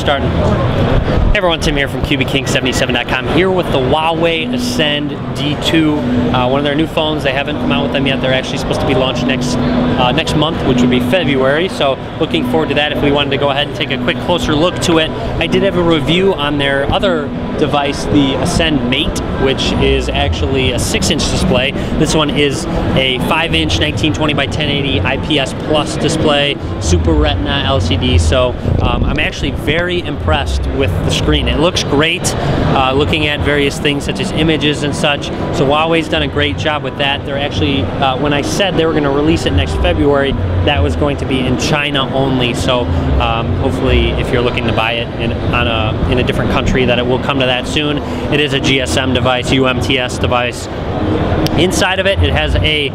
starting. Hey everyone, Tim here from QBKing77.com, here with the Huawei Ascend D2, one of their new phones. They haven't come out with them yet. They're actually supposed to be launched next month, which would be February, so looking forward to that. If we wanted to go ahead and take a quick closer look to it, I did have a review on their other device, the Ascend Mate, which is actually a 6-inch display. This one is a 5-inch 1920 by 1080 IPS Plus display, Super Retina LCD, so I'm actually very impressed with the screen. It looks great, looking at various things such as images and such, so Huawei's done a great job with that. They're actually, when I said they were going to release it next February, that was going to be in China only, so hopefully if you're looking to buy it in a different country, that it will come to that soon. It is a GSM device, UMTS device. Inside of it, it has a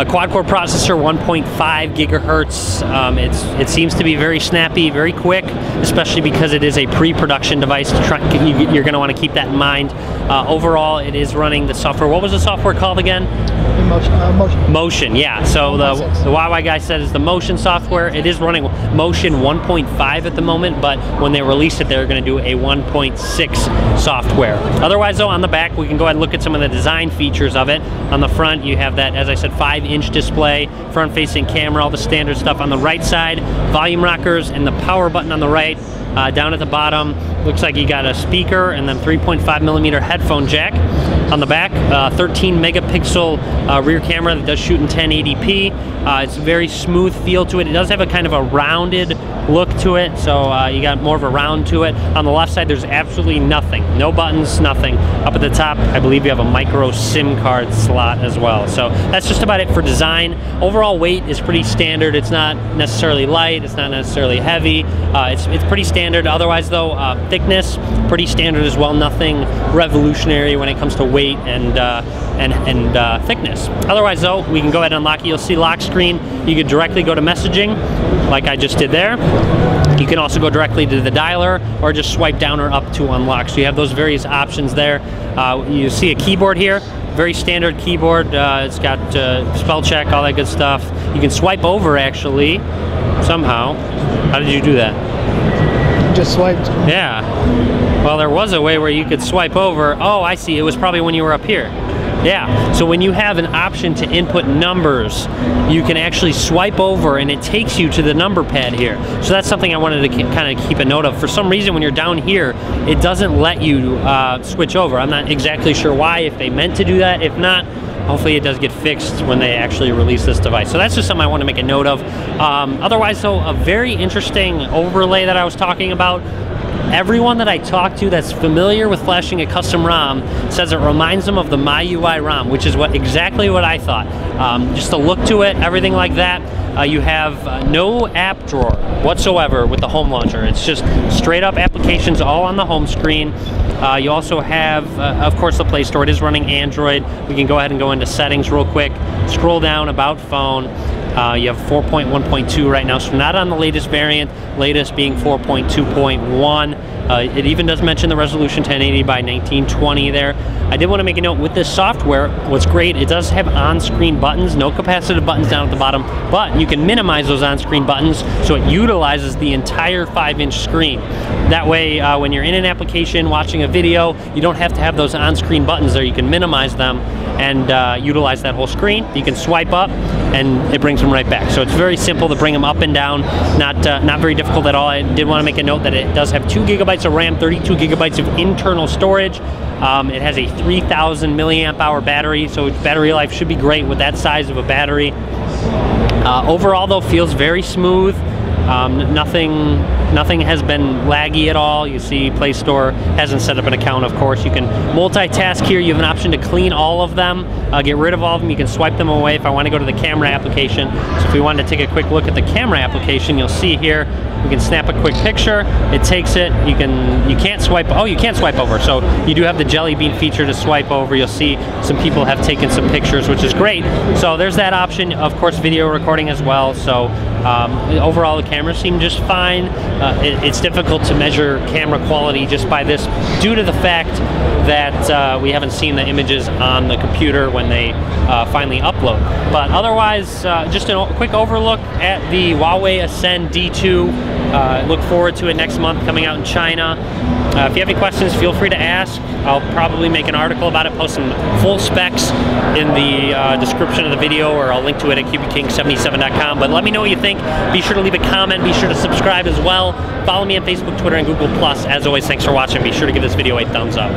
quad-core processor, 1.5 gigahertz. It seems to be very snappy, very quick, especially because it is a pre-production device. You're going to want to keep that in mind. Overall, it is running the software. What was the software called again? Motion. Motion, yeah. So the Huawei guy said it's the Motion software. It is running Motion 1.5 at the moment, but when they release it, they're going to do a 1.6 software. Otherwise, though, on the back, we can go ahead and look at some of the design features of it. On the front, you have that, as I said, 5-inch display, front-facing camera, all the standard stuff. On the right side, volume rockers and the power button on the right. Down at the bottom, looks like you got a speaker and then 3.5mm headphone jack. On the back, 13 megapixel rear camera that does shoot in 1080p. It's a very smooth feel to it. It does have a kind of a rounded look to it, so you got more of a round to it. On the left side, there's absolutely nothing. No buttons, nothing. Up at the top, I believe you have a micro SIM card slot as well. So that's just about it for design. Overall weight is pretty standard. It's not necessarily light. It's not necessarily heavy. It's pretty standard. Otherwise, though, thickness, pretty standard as well. Nothing revolutionary when it comes to weight and thickness. Otherwise, though, we can go ahead and unlock it. You'll see lock screen. You can directly go to messaging, like I just did there. You can also go directly to the dialer or just swipe down or up to unlock. So you have those various options there. You see a keyboard here. Very standard keyboard. It's got spell check, all that good stuff. You can swipe over, actually, somehow. How did you do that? Just swiped. Yeah. Well, there was a way where you could swipe over. Oh, I see. It was probably when you were up here. Yeah. So when you have an option to input numbers, you can actually swipe over and it takes you to the number pad here. So that's something I wanted to kind of keep a note of. For some reason, when you're down here, it doesn't let you switch over. I'm not exactly sure why, if they meant to do that. If not, hopefully it does get fixed when they actually release this device. So that's just something I want to make a note of. Otherwise, though, a very interesting overlay that I was talking about. Everyone that I talk to that's familiar with flashing a custom ROM says it reminds them of the MyUI ROM, which is exactly what I thought. Just the look to it, everything like that. You have no app drawer whatsoever with the home launcher. It's just straight up applications all on the home screen. You also have, of course, the Play Store. It is running Android. We can go ahead and go into settings real quick. Scroll down, about phone. You have 4.1.2 right now, so not on the latest variant, latest being 4.2.1. It even does mention the resolution 1080 by 1920 there. I did want to make a note with this software. What's great, it does have on-screen buttons, no capacitive buttons down at the bottom, but you can minimize those on-screen buttons so it utilizes the entire 5-inch screen. That way, when you're in an application watching a video, you don't have to have those on-screen buttons there. You can minimize them and utilize that whole screen. You can swipe up and it brings them right back. So it's very simple to bring them up and down, not very difficult at all. I did want to make a note that it does have 2 gigabytes of RAM, 32 gigabytes of internal storage. It has a 3,000 milliamp hour battery, so its battery life should be great with that size of a battery. Overall, though, feels very smooth. Nothing has been laggy at all. You see Play Store hasn't set up an account, of course. You can multitask here. You have an option to clean all of them, get rid of all of them. You can swipe them away if I want to go to the camera application. So if we wanted to take a quick look at the camera application, you'll see here we can snap a quick picture. It takes it. You can't swipe. Oh, you can't swipe over. So you do have the jelly bean feature to swipe over. You'll see some people have taken some pictures, which is great. So there's that option. Of course, video recording as well. So overall, the cameras seem just fine. it's difficult to measure camera quality just by this, due to the fact that we haven't seen the images on the computer when they finally upload. But otherwise, just a quick overlook at the Huawei Ascend D2. Look forward to it next month, coming out in China. If you have any questions, feel free to ask. I'll probably make an article about it, post some full specs in the description of the video, or I'll link to it at cubicking77.com. But let me know what you think. Be sure to leave a comment. Be sure to subscribe as well. Follow me on Facebook, Twitter, and Google+. As always, thanks for watching. Be sure to give this video a thumbs up.